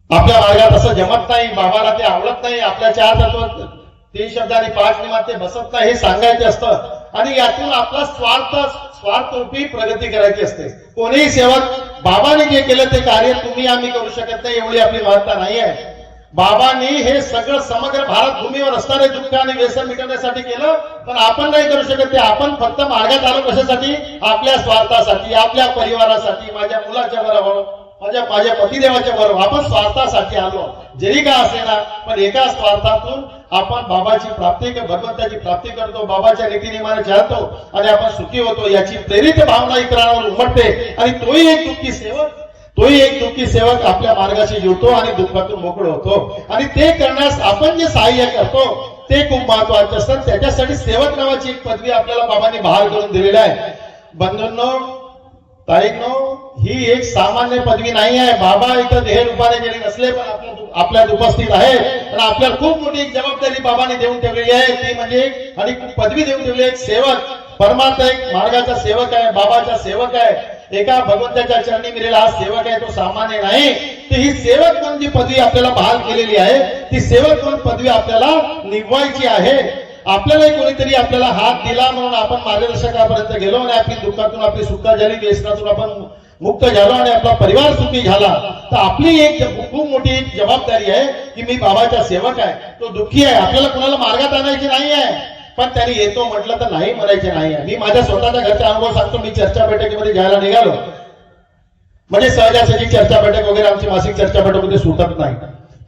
आपल्या मार्गात असं जमत नाही, बाबाला ते आवडत नाही, आपल्या 4 तत्व 3 शब्द आणि 5 नियमात ते बसत नाही, हे सांगायचे असतं आणि यातून आपला स्वार्थरूपी प्रगती करायची असते. कोणीही सेवक बाबाने जे केलं ते कार्य तुम्ही आम्ही करू शकत नाही, एवढी आपली महत्ता नाही आहे. बाबांनी हे सगळं समग्र भारत भूमीवर असणारे दुःख आणि व्यसन मिटवण्यासाठी केलं, पण आपण नाही करू शकत ते. आपण फक्त मार्गात आलो कशासाठी? आपल्या स्वार्थासाठी, आपल्या परिवारासाठी, माझ्या मुलाच्या बरोबर, माझ्या पतिदेवाच्या बरोबर आपण स्वार्थासाठी आलो, जरी का असेना, पण एका स्वार्थातून आपण बाबाची प्राप्ती, भगवंताची प्राप्ती करतो, बाबाच्या नीतिनियमाने चालतो आणि आपण सुखी होतो. याची प्रेरित भावना इतरांवर उमटते आणि तोही एक दुःखी सेवक आपल्या मार्गाशी जुळतो आणि दुःखातून मोकळ होतो. आणि ते करण्यास आपण जे सहाय्य करतो ते खूप महत्वाचे असतात. त्याच्यासाठी सेवक नावाची एक पदवी आपल्याला बाबांनी बहाल करून दिलेली आहे. बंधूंनो, ताईंनो, ही एक सामान्य पदवी नाही आहे. बाबा इथं देह रूपाने जरी नसले पण आपल्यात उपस्थित आहे आणि आपल्याला खूप मोठी एक जबाबदारी बाबाने देऊन ठेवलेली आहे. ती म्हणजे आणि पदवी देऊन ठेवली आहे. सेवक, परमात्मा एक मार्गाचा सेवक आहे, बाबाचा सेवक आहे, एका भगवंताच्या चरणी मिळेला हा सेवक आहे, तो सामान्य नाही. तर ही सेवक म्हणून जी पदवी आपल्याला बहाल केलेली आहे, ती सेवक म्हणून पदवी आपल्याला निभवायची आहे. आपल्याला कोणीतरी आपल्याला हात दिला म्हणून आपण मार्गदर्शकापर्यंत गेलो आणि आपली दुःखातून आपली सुटका झाली, व्यसनातून आपण मुक्त झालो आणि आपला परिवार सुखी झाला. तर आपली एक खूप मोठी एक जबाबदारी आहे की मी बाबाचा सेवक आहे, तो दुःखी आहे. आपल्याला कुणाला मार्गात आणायची नाही आहे, पण त्याने येतो म्हटलं तर नाही म्हणायचे नाही आहे. मी माझ्या स्वतःच्या घरचा अनुभव सांगतो. मी चर्चा बैठकीमध्ये जायला निघालो, म्हणजे सहजासहजी चर्चा बैठक वगैरे आमची मासिक चर्चा बैठक मध्ये सुटत नाही.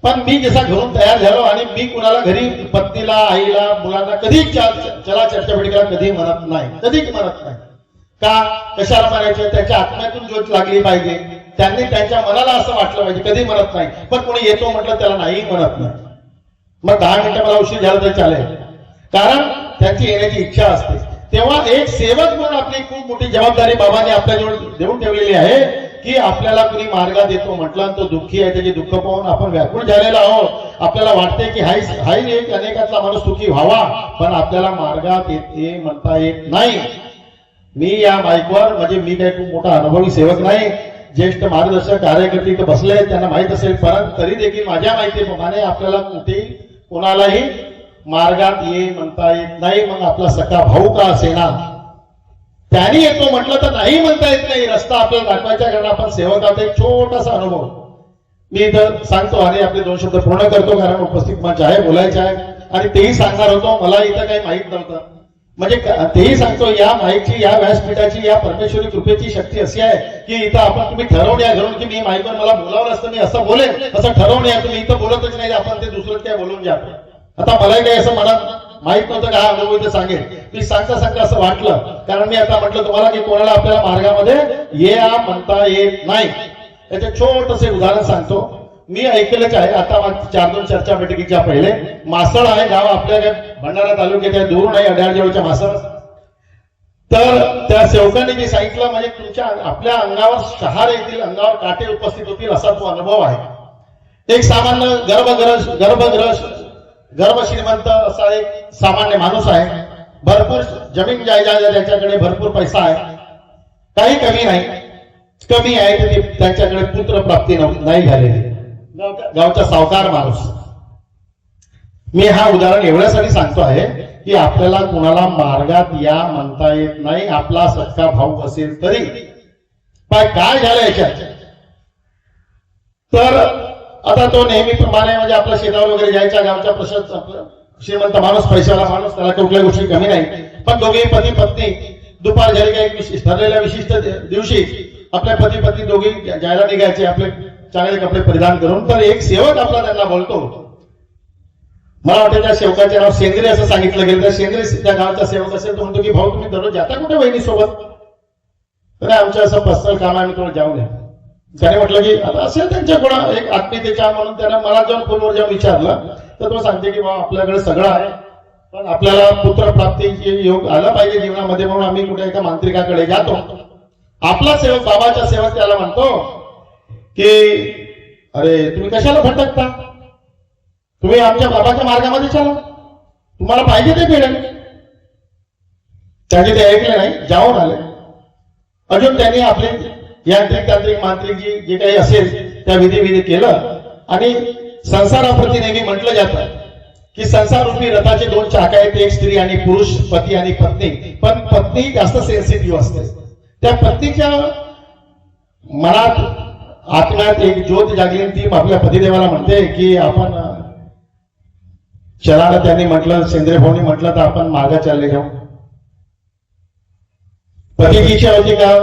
पण मी जसा घरून तयार झालो आणि मी कुणाला घरी पत्नीला, आईला, मुलांना कधी चला चर्चा बैठकीला कधी म्हणत नाही, कधीच म्हणत नाही. का? कशाला म्हणायचं? त्याच्या आत्म्यातून ज्योत लागली पाहिजे, त्यांनी त्यांच्या मनाला असं वाटलं पाहिजे, कधी म्हणत नाही. पण कोणी येतो म्हटलं त्याला नाही म्हणत नाही. मग 10 मिनिटं मला उशीर झाला तरी चालेल, कारण त्यांची येण्याची इच्छा असते. तेव्हा एक सेवक म्हणून आपली खूप मोठी जबाबदारी बाबांनी आपल्याजवळ देऊन ठेवलेली आहे की आपल्याला कुणी मार्गात येतो म्हटलं तो दुःखी आहे, त्याचे दुःख पाहून आपण व्याकुळ झालेलो आहोत. आपल्याला वाटते की हाही एक अनेकातला माणूस सुखी व्हावा, पण आपल्याला मार्गात येते म्हणता येत नाही. मी या माईकवर, म्हणजे मी काही खूप मोठा अनुभवी सेवक नाही, ज्येष्ठ मार्गदर्शक कार्यकर्ते इथं बसले, त्यांना माहित असेल, परंतु तरी देखील माझ्या माहितीप्रमाणे आपल्याला कुठे कोणालाही मार्गात ये म्हणता येत नाही. मग आपला सखा भाऊ का असेना, त्याने येतो म्हटलं तर नाही म्हणता येत नाही. रस्ता आपल्याला दाखवायचा, कारण आपण सेवकाचा एक छोटासा अनुभव मी इथं सांगतो आणि आपले 2 शब्द पूर्ण करतो, कारण उपस्थित मंच आहे, बोलायचं आहे. आणि तेही सांगणार होतो, मला इथं काही माहित नव्हतं, म्हणजे तेही सांगतो. या माईकची, या व्यासपीठाची, या परमेश्वरी कृपेची शक्ती अशी आहे की इथं आपण, तुम्ही ठरवून या घरून की मी माईकवर मला बोलावलं असतं, मी असं बोलेन, असं ठरवून या. तुम्ही इथं बोलतच नाही, आपण ते दुसरं काय बोलून घ्या. आता मलाही काही असं मनात माहित नव्हतं का हा अनुभव इथं सांगेल. मी सांगता असं वाटलं, कारण मी आता म्हटलं तुम्हाला की कोणाला आपल्याला मार्गामध्ये ये म्हणता येत नाही. याचे छोटसे उदाहरण सांगतो. मी ऐकलंच आहे, आता 4-2 चर्चा बैठकीच्या पहिले मासळ आहे गाव आपल्या भंडारा तालुक्याच्या, दूर नाही, अड्याळजवळच्या मासळ. तर त्या सेवकांनी जे सांगितलं, म्हणजे तुमच्या आपल्या अंगावर शहारे येतील, अंगावर काटे उपस्थित होतील, असा तो अनुभव आहे. एक सामान्य गर्भ श्रीमंत असा एक सामान्य माणूस आहे, भरपूर जमीन जायदाद, त्याच्याकडे भरपूर पैसा आहे, काही कमी नाही, कमी आहे की त्यांच्याकडे पुत्र प्राप्ती नाही झालेली, गावचा सावकार माणूस. मी हा उदाहरण एवढ्यासाठी सांगतो आहे की आपल्याला कुणाला मार्गात या म्हणता येत नाही, आपला सख्खा भाऊ असेल तरी. पण काय झालं याच्यात, तर आता तो नेहमीप्रमाणे, म्हणजे आपल्या शेतावर वगैरे जायचा, गावच्या प्रशस्त श्रीमंत माणूस, पैशाला माणूस, त्याला कुठल्या गोष्टी कमी नाही. पण दोघेही पती पत्नी दुपार झाली काही ठरलेल्या विशिष्ट दिवशी आपल्या पती पत्नी दोघे जायला निघायचे, आपले चांगले कपडे परिधान करून. तर एक सेवक आपला त्यांना बोलतो, मला वाटतं त्या सेवकाचे नाव शेंद्रे असं सांगितलं गेलं. त्या शेंद्रे त्या गावचा सेवक असेल तो म्हणतो की भाऊ तुम्ही दररोज जाता कुठे वहिनी सोबत? तर आमच्या असं पर्सनल काम आहे, आम्ही थोडं जाऊन या. त्याने म्हटलं की आता असेल त्यांच्या कोणा एक आत्मीयतेच्या, म्हणून त्याने मला जाऊन फोनवर जेव्हा विचारलं तर तो सांगते की बाबा आपल्याकडे सगळं आहे, पण आपल्याला पुत्र प्राप्तीचे योग आला पाहिजे जीवनामध्ये, म्हणून आम्ही कुठे एका मांत्रिकाकडे जातो. आपला सेवक, बाबाचा सेवक, त्याला म्हणतो की अरे तुम्ही कशाला भटकता, तुम्ही आमच्या बाबाच्या मार्गामध्ये चला, तुम्हाला पाहिजे ते मिळेल. त्याने ते ऐकले नाही, जाऊन आले. अजून त्यांनी आपले यांत्रिक तांत्रिक मांत्रिक जे काही असेल त्या विधी केलं आणि संसाराप्रती नेहमी म्हटलं जातं की संसार रूपी रथाचे दोन चाक आहेत, एक स्त्री आणि पुरुष, पती आणि पत्नी. पण पत्नी जास्त सेन्सिटिव्ह असते. त्या पत्नीच्या मनात आत्म्यात एक ज्योत जागली, ती आपल्या पतिदेवाला म्हणते की आपण चला. त्यांनी म्हटलं, सेंद्रिय भाऊनी म्हटलं तर आपण मागे चालले जाऊ. पतीची इच्छा होती का?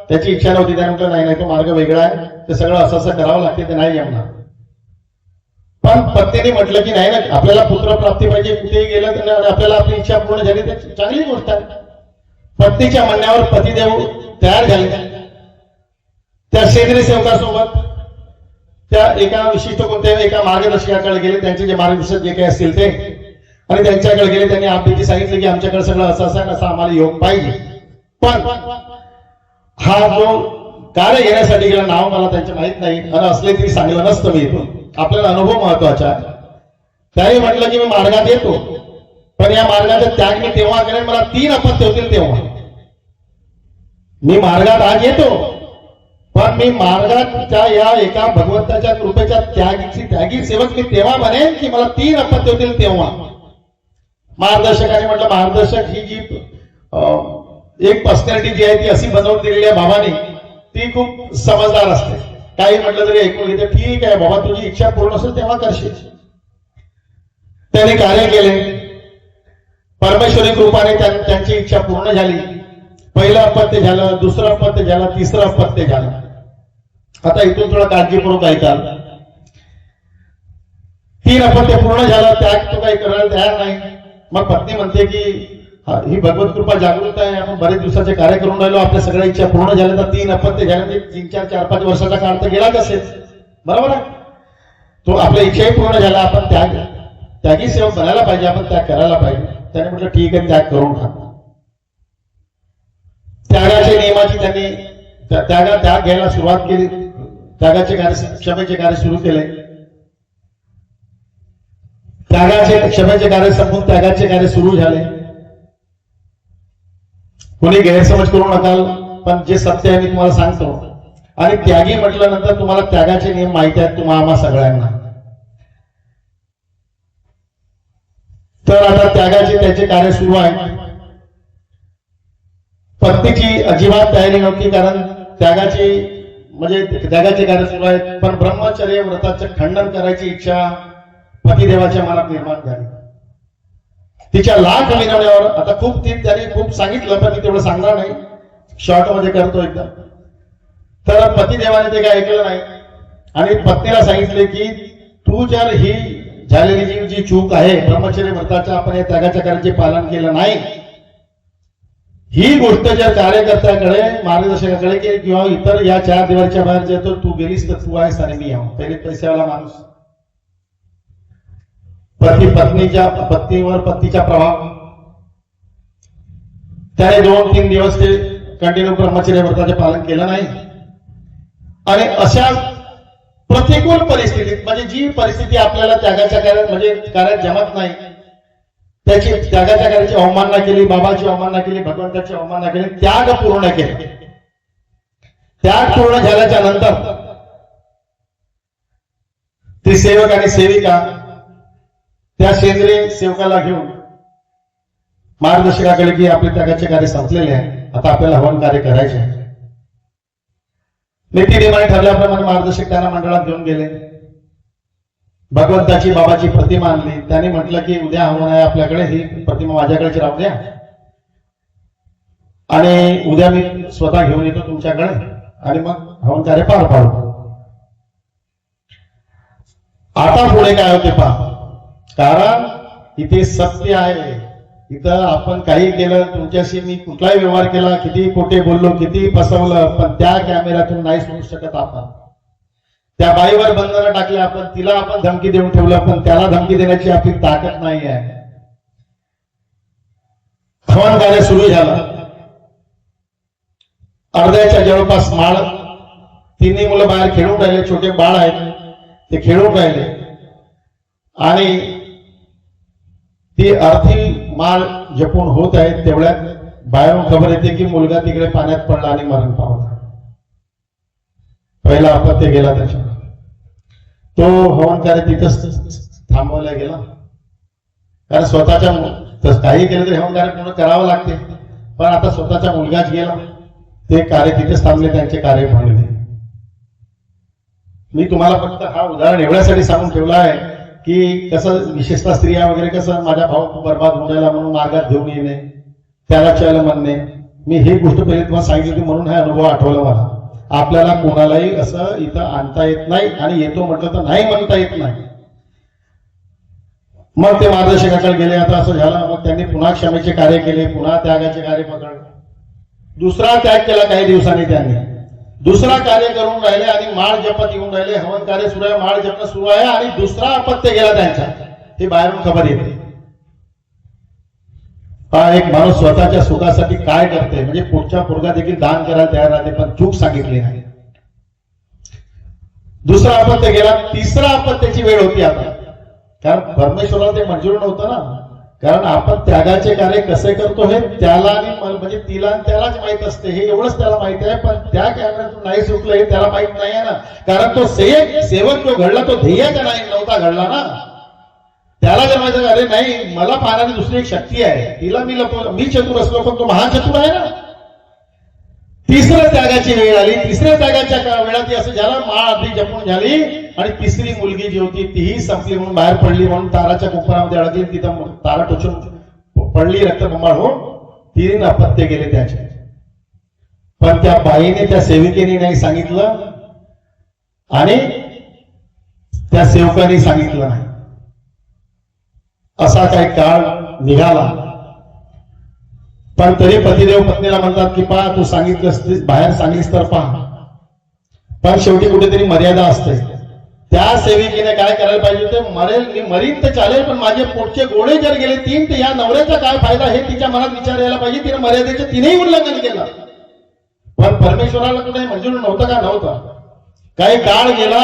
त्याची इच्छा नव्हती. त्याने म्हटलं नाही, तो मार्ग वेगळा आहे, ते सगळं असं असं करावं लागते, ते नाही जमणार. पण पत्नीने म्हटलं की नाही ना, आपल्याला पुत्र प्राप्ती पाहिजे, कुठेही गेलं तर आपल्याला आपली इच्छा पूर्ण झाली तर चांगली गोष्ट आहे. पत्नीच्या म्हणण्यावर पतिदेव तयार झाले. त्या सेंद्रिय सेवकासोबत त्या एका विशिष्ट कोणत्या एका मार्गदर्शकाकडे गेले, त्यांचे जे मार्गदर्शक जे काही असतील ते, आणि त्यांच्याकडे गेले. त्यांनी आपली सांगितलं की आमच्याकडे सगळं असं असं असं आम्हाला योग पाहिजे. पण हा जो कार्य घेण्यासाठी गेला, नाव मला त्यांचे माहित नाही, आणि असले तरी सांगलं नसतं मी इथून, आपल्याला अनुभव महत्वाचा आहे. त्याही म्हटलं की मी मार्गात येतो, पण या मार्गाचा त्याग मी तेव्हा करेन मला 3 अपत्य होतील तेव्हा. मी मार्गात आज येतो, पण मी मार्गात त्या या एका भगवंताच्या कृपेच्या त्यागी सेवक मी तेव्हा म्हणेन की मला 3 अपत्य होतील तेव्हा. मार्गदर्शकाने म्हटलं, मार्गदर्शक ही जी एक पर्सनॅलिटी जी आहे ती अशी बनवून दिलेली आहे बाबांनी, ती खूप समजदार असते. काही म्हटलं तरी ऐकून घेते, ठीक आहे बाबा, तुझी इच्छा पूर्ण असेल तेव्हा करशील. त्याने कार्य केले. परमेश्वरी कृपाने त्यांची इच्छा पूर्ण झाली. पहिलं अपत्य झालं, दुसरं अपत्य झालं, तिसरं अपत्य झालं. आता इथून थोडं काळजीपूर्वक ऐकाल. 3 अपत्य पूर्ण झालं, त्याग तो काही करायला तयार नाही. मग पत्नी म्हणते की ही भगवत कृपा जागृत आहे, आपण बरेच दिवसाचे कार्य करून राहिलो, आपल्या सगळ्या इच्छा पूर्ण झाल्या, तर 3 अपत्य झाले, 3, 4, 4, 5 वर्षाचा काळ तर गेलाच असेल, बरोबर आहे. तो आपल्या इच्छाही पूर्ण झाल्या, आपण त्यागी सेवक बनायला पाहिजे, आपण त्याग करायला पाहिजे. त्याने म्हटलं ठीक आहे, त्याग करून टाक. त्यागाच्या नियमाची त्यांनी त्याग घ्यायला सुरुवात केली. त्यागाचे कार्य, क्षमेचे कार्य सुरू केले. क्षमेचे कार्य संपून त्यागाचे कार्य सुरू झाले. कोणी गैरसमज करू नका, पण जे सत्य आहे मी तुम्हाला सांगतो. आणि त्यागी म्हटल्यानंतर तुम्हाला त्यागाचे नियम माहिती आहेत, तुम्हाला आम्हा सगळ्यांना. तर आता त्यागाचे त्याचे कार्य सुरू आहे. पत्नीची अजिबात तयारी नव्हती, कारण त्यागाचे कार्य सुरू आहेत. पण ब्रह्मचर्य व्रताचं खंडन करायची इच्छा पतिदेवाच्या मनात निर्माण झाली. तिच्या लाख विनवण्यावर आता त्यांनी खूप सांगितलं, पण मी तेवढं सांगणार नाही, शॉर्ट मध्ये करतो एकदम. तर पतिदेवाने ते काय ऐकलं नाही आणि पत्नीला सांगितले की तू जर ही झालेली जी चूक आहे, ब्रह्मचर्य व्रताच्या आपण या त्यागाच्या कार्याचे पालन केलं नाही, ही गोष्ट जर कार्यकर्त्याकडे, मार्गदर्शकाकडे किंवा इतर या 4 दिवारच्या बाहेर जर तू गेलीस तर तू आहेस आणि मी आहो. पहिले पैशावाला माणूस. पत्नीवर पत्नीचा प्रभाव. त्याने 2-3 दिवस ते कंटिन्यू ब्रह्मचर्य व्रताचे पालन केलं नाही. आणि अशा प्रतिकूल परिस्थितीत, म्हणजे जी परिस्थिती आपल्याला त्यागाच्या कार्यात जमत नाही, त्याची त्यागाच्या कार्याची अवमानना केली, बाबाची अवमानना केली, भगवंताची अवमानना केली, त्याग पूर्ण केले. त्याग पूर्ण झाल्याच्या नंतर ती सेवक आणि सेविका त्या सेंद्रिय सेवकाला घेऊन मार्गदर्शकाकडे की आपले त्यागाचे कार्य संपलेले आहे, आता आपल्याला हवन कार्य करायचे आहे. नीतिनियमाने ठरल्याप्रमाणे मार्गदर्शक त्यांना मंडळात घेऊन गेले. भगवंताची बाबाची प्रतिमा आणली. त्यांनी म्हटलं की उद्या हवन आहे आपल्याकडे, ही प्रतिमा माझ्याकडेच राहू द्या आणि उद्या मी स्वतः घेऊन येतो तुमच्याकडे आणि मग हवन कार्य पार पाडू. आता पुढे काय होते पहा, कारण इथे सत्य आहे. इथं आपण काही केलं, तुमच्याशी मी कुठलाही व्यवहार केला, किती खोटे बोललो, किती फसवलं, पण त्या कॅमेऱ्यातून नाही सोडू शकत आपण. त्या बाईवर बंधनं टाकले आपण, तिला आपण धमकी देऊन ठेवलं, पण त्याला धमकी देण्याची आपली ताकद नाही आहे. हवन कार्य सुरू झालं. अर्ध्याच्या जवळपास माळ, 3 मुलं बाहेर खेळून राहिले, छोटे बाळ आहेत ते खेळून राहिले आणि ती अर्धी माळ जपून होत आहे, तेवढ्यात बाहेरून खबर येते की मुलगा तिकडे पाण्यात पडला आणि मरण पावला. पहिला अपत्य गेला त्याच्या. तो हवन कार्य तिथंच थांबवला गेला. कारण स्वतःच्या काही केलं तरी हवन कार्य पूर्ण करावं लागते, पण आता स्वतःचा मुलगाच गेला, ते कार्य तिथेच थांबले, त्यांचे कार्य थांबले. मी तुम्हाला फक्त हा उदाहरण एवढ्यासाठी सांगून ठेवला आहे की कसं विशेषतः स्त्रिया वगैरे कसं माझा भाऊ बर्बाद होऊन राहिला म्हणून मार्गात घेऊन येणे, त्याला चल म्हणणे. मी ही गोष्ट पहिले तुम्हाला सांगितली होती म्हणून हा अनुभव आठवला मला. आपल्याला कोणालाही असं इथं आणता येत नाही आणि येतो म्हटलं तर नाही म्हणता येत नाही. मग ते मार्गदर्शकाकडे गेले. आता असं झालं, मग त्यांनी पुन्हा क्षमेचे कार्य केले, पुन्हा त्यागाचे कार्य पकडले. दुसरा त्याग केला काही दिवसांनी त्यांनी, दुसरा कार्य करून राहिले आणि माळ जपत येऊन राहिले. हवन कार्य सुरू आहे, माळ जपणं सुरू आहे आणि दुसरा अपत्य गेला त्यांच्या. हे बाहेरून खबर येते. एक माणूस स्वतःच्या सुखासाठी काय करते, म्हणजे पुढच्या पोरगा देखील दान करायला तयार राहते, पण चूक सांगितली नाही. दुसरा अपत्य गेला, तिसरा अपत्याची वेळ होती आता. कारण परमेश्वराला ते मंजूर नव्हतं ना. कारण आपण त्यागाचे कार्य कसे करतो हे त्याला आणि म्हणजे तिला त्यालाच माहित असते, हे एवढंच त्याला माहित आहे. पण त्या कॅमेऱ्यातून नाही सुटलं हे त्याला माहित नाही आहे ना. कारण तो सेवक जो घडला तो ध्येयाचा नाही नव्हता घडला ना. त्याला जर माहिती अरे नाही, मला पाहणारी दुसरी एक शक्ती आहे, तिला मी चतुर असलो पण तो महाचतुर आहे ना. तिसऱ्या त्यागाची वेळ आली. तिसऱ्या त्यागाच्या वेळात असं झालं, माळ आधी जपून झाली आणि तिसरी मुलगी जी होती तीही संपली म्हणून बाहेर पडली, म्हणून ताराच्या कुंपणामध्ये अडकली. तिथं तारा टोचून पडली, रक्तबंबाळ होऊन. 3 अपत्य गेले त्याचे. पण त्या बाईने, त्या सेविकेने नाही सांगितलं आणि त्या सेवकाने सांगितलं नाही. असा काही काळ निघाला. पण तरी पतिदेव पत्नीला म्हणतात की पहा, तू सांगितलंस, बाहेर सांगलीस तर पहा. पण शेवटी कुठेतरी मर्यादा असते. त्या सेविकेने काय करायला पाहिजे होते, मरेल मी मरीन तर चालेल, पण माझे पोटचे गोळे जर गेले 3 तर या नवऱ्याचा काय फायदा हे तिच्या मनात विचार यायला पाहिजे. तिने मर्यादेचे 3ही उल्लंघन केलं. पण परमेश्वराला कुठे मंजूर नव्हतं का? नव्हतं. काही काळ गेला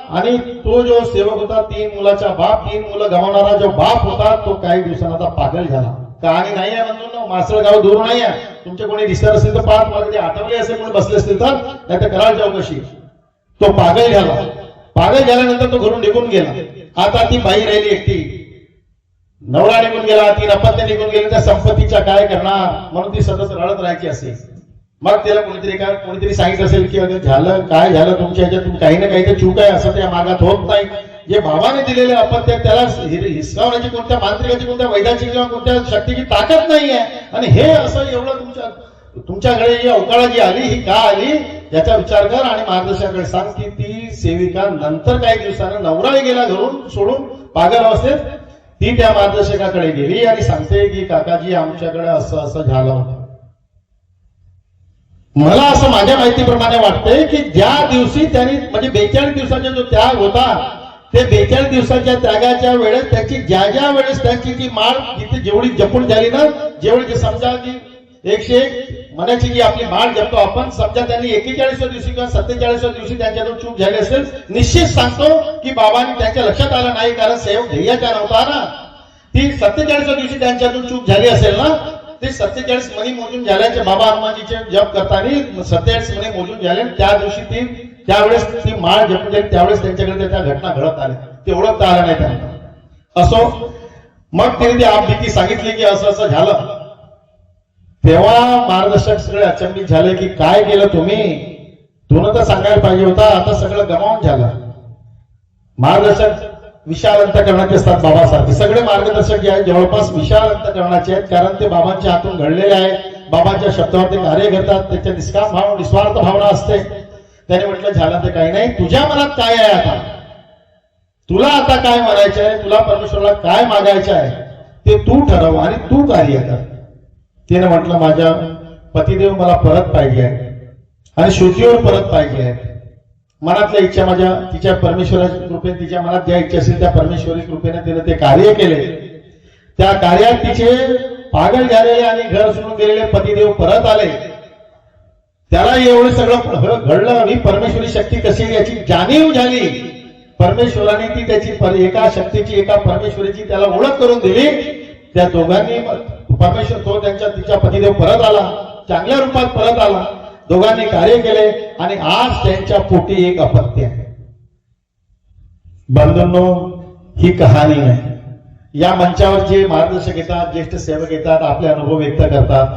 आणि तो जो सेवक होता, 3 मुलाचा बाप, 3 मुलं गमावणारा जो बाप होता, तो काही दिवसांना आता पागल झाला. कहाणी नाही आहे म्हणून मासळगाव दूर नाही आहे. तुमचे कोणी दिसणार असेल तर पाहत, मला ते आठवले असेल म्हणून बसले असतील तर, नाही तर कराल चौकशी. तो पागल झाला. पागल झाल्यानंतर तो घरून निघून गेला. आता ती बाई राहिली एकटी. नवरा निघून गेला, 3 अपत्य निघून गेले, त्या संपत्तीच्या काय करणार म्हणून ती सतत रडत राहायची असेल. मग त्याला कोणीतरी सांगितलं असेल की अगं झालं काय झालं तुमच्या ह्याच्यातून काही ना काही तर चूक आहे, असं त्या मागात होत नाही. जे बाबाने दिलेले अपत्य त्याला हिसकावण्याची कोणत्या मांत्रिकाची, कोणत्या वैद्याची किंवा कोणत्या शक्तीची ताकद नाही आहे. आणि हे असं एवढं तुमच्याकडे जी अवकाळा जी आली ही का आली याचा विचार कर आणि मार्गदर्शकाकडे सांग. की ती सेविका नंतर काही दिवसानं नवरा गेला घरून सोडून पागल अवस्थेत, ती त्या मार्गदर्शकाकडे गेली आणि सांगते की काकाजी आमच्याकडे असं असं झालं होतं. मला असं माझ्या माहितीप्रमाणे वाटतंय की ज्या दिवशी त्यांनी म्हणजे 42 दिवसाचा जो त्याग होता, ते 42 दिवसाच्या त्यागाच्या वेळेस त्याची ज्या वेळेस त्यांची जी माळ जिथे जेवढी जपून झाली ना, जेवढी समजा की 101 म्हणायची की आपली माळ जपतो आपण, समजा त्यांनी 41व्या दिवशी किंवा 47व्या दिवशी त्यांच्याकडून चूक झाली असेल, निश्चित सांगतो की बाबांनी त्यांच्या लक्षात आलं नाही, कारण सेवक ध्येयाचा नव्हता ना. ती 47व्या दिवशी त्यांच्यातून चूक झाली असेल ना, ते 47 मणी मोजून झाल्याचे बाबा हनुमानजीचे जप करताना 47 मणी मोजून झाले. त्या दिवशी त्यावेळेस ती माळ जपून झाली, त्यावेळेस त्यांच्याकडे त्या घटना घडत आल्या, ते ओळखता आलं नाही त्यांना. असो, मग तिने ती आपली सांगितली की असं असं झालं. तेव्हा मार्गदर्शक सगळे अचंबित झाले की काय केलं तुम्ही, तुला तर सांगायला पाहिजे होता, आता सगळं गमावून झालं. मार्गदर्शक विशाल अंतःकरणाचे असतात बाबासारखे. सगळे मार्गदर्शक जे आहेत जवळपास विशाल अंतःकरणाचे आहेत, कारण ते बाबांच्या हातून घडलेले आहेत. बाबांच्या शब्दावर ते कार्य करतात, त्याच्या निष्काम भाव निस्वार्थ भावना असते. त्याने म्हटलं झालं ते काही नाही, तुझ्या मनात काय आहे, आता तुला आता काय म्हणायचं आहे, तुला परमेश्वराला काय मागायचं आहे ते तू ठरव आणि तू कार्य कर. तिने म्हटलं माझ्या पतिदेव मला परत पाहिजे आहे आणि श्रुतीवर परत पाहिजे आहे. मनातल्या इच्छा माझ्या तिच्या परमेश्वराच्या कृपेने, तिच्या मनात ज्या इच्छा असेल त्या परमेश्वरी कृपेने तिने ते कार्य केले. त्या कार्यात तिचे पागल झालेले आणि घर सोडून गेलेले पतिदेव परत आले. त्याला एवढं सगळं घडलं आणि परमेश्वरी शक्ती कशी याची जाणीव झाली. परमेश्वराने ती त्याची एका शक्तीची, एका परमेश्वरीची त्याला ओळख करून दिली. त्या दोघांनी परमेश्वर तो तिच्या पतिदेव परत आला, चांगल्या रूपात परत आला. दोघांनी कार्य केले आणि आज त्यांच्या पोटी एक अपत्य आहे. बंधूंनो, ही कहाणी नाही. या मंचावर जे मार्गदर्शक येतात, ज्येष्ठ सेवक येतात, आपले अनुभव व्यक्त करतात,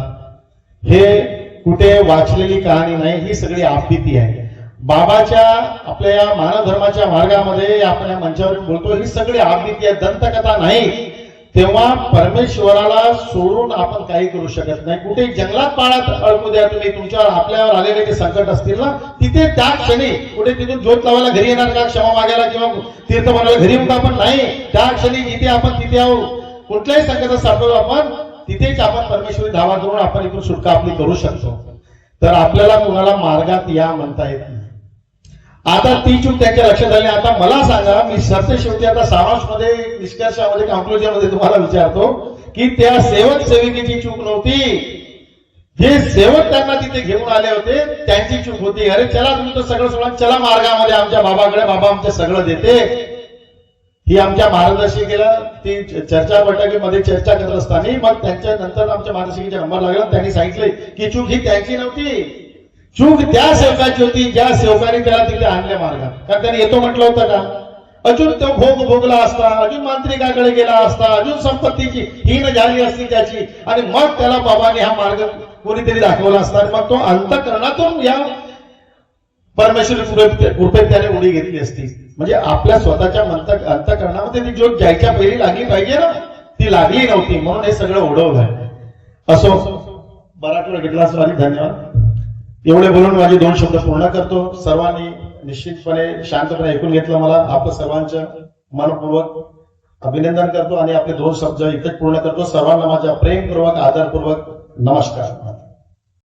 हे कुठे वाचलेली कहाणी नाही, ही सगळी आपबीती आहे. बाबाच्या आपल्या या मानव धर्माच्या मार्गामध्ये आपण या मंचावर बोलतो, ही सगळी आपबीती आहे, दंतकथा नाही. तेव्हा परमेश्वराला सोडून आपण काही करू शकत नाही. कुठे जंगलात पाळात अडकू द्या तुम्ही, तुमच्यावर आपल्यावर आलेले जे संकट असतील ना, तिथे त्या क्षणी कुठे तिथून ज्योत लावायला घरी येणार का, क्षमा मागायला किंवा तीर्थ बनवायला घरी येऊन आपण नाही. त्या क्षणी जिथे आपण तिथे आहोत, कुठल्याही संकटात सापडलो आपण, तिथेच आपण परमेश्वरी धावा करून आपण इथून सुटका आपली करू शकतो. तर आपल्याला कुणाला मार्गात या म्हणता येत नाही. आता ती चूक त्यांच्या लक्षात आली. आता मला सांगा, मी सरते शेवटी आता सारांशमध्ये, निष्कर्षामध्ये, कॉन्क्लुजन मध्ये तुम्हाला विचारतो की त्या सेवक सेविकेची चूक नव्हती, जे सेवक त्यांना तिथे घेऊन आले होते त्यांची चूक होती. अरे चला तुम्ही तर सगळं सोडा, चला मार्गामध्ये आमच्या बाबाकडे, बाबा आमचे सगळं देते. ही आमच्या मार्गदर्शिकेला ती चर्चा बैठकीमध्ये चर्चा करत असताना मग त्यांच्या नंतर आमच्या मार्गदर्शिकेचा नंबर लागला. त्यांनी सांगितले की चूक ही त्यांची नव्हती, चूक त्या सेवकाची होती ज्या सेवकाने त्याला तिथे आणल्या मार्गात. कारण त्याने येतो म्हटलं होतं का? अजून तो भोग भोगला असता, अजून मांत्रिकाकडे गेला असता, अजून संपत्तीची हीन झाली असती त्याची, आणि मग त्याला बाबाने हा मार्ग कोणीतरी दाखवला असता. मग तो अंतःकरणातून या परमेश्वरी कृपेत त्याने उडी घेतली असती. म्हणजे आपल्या स्वतःच्या अंतःकरणामध्ये ती ज्योत जायच्या पहिली लागली पाहिजे ना, ती लागली नव्हती, म्हणून हे सगळं उडवलंय. असो, बराच वेळ घेतला असं. धन्यवाद. एवढे बोलून माझे 2 शब्द पूर्ण करतो. सर्वांनी निश्चितपणे शांतपणे ऐकून घेतलं. मला आपलं सर्वांचं मनपूर्वक अभिनंदन करतो आणि आपले 2 शब्द इथेच पूर्ण करतो. सर्वांना माझ्या प्रेमपूर्वक, आदरपूर्वक नमस्कार.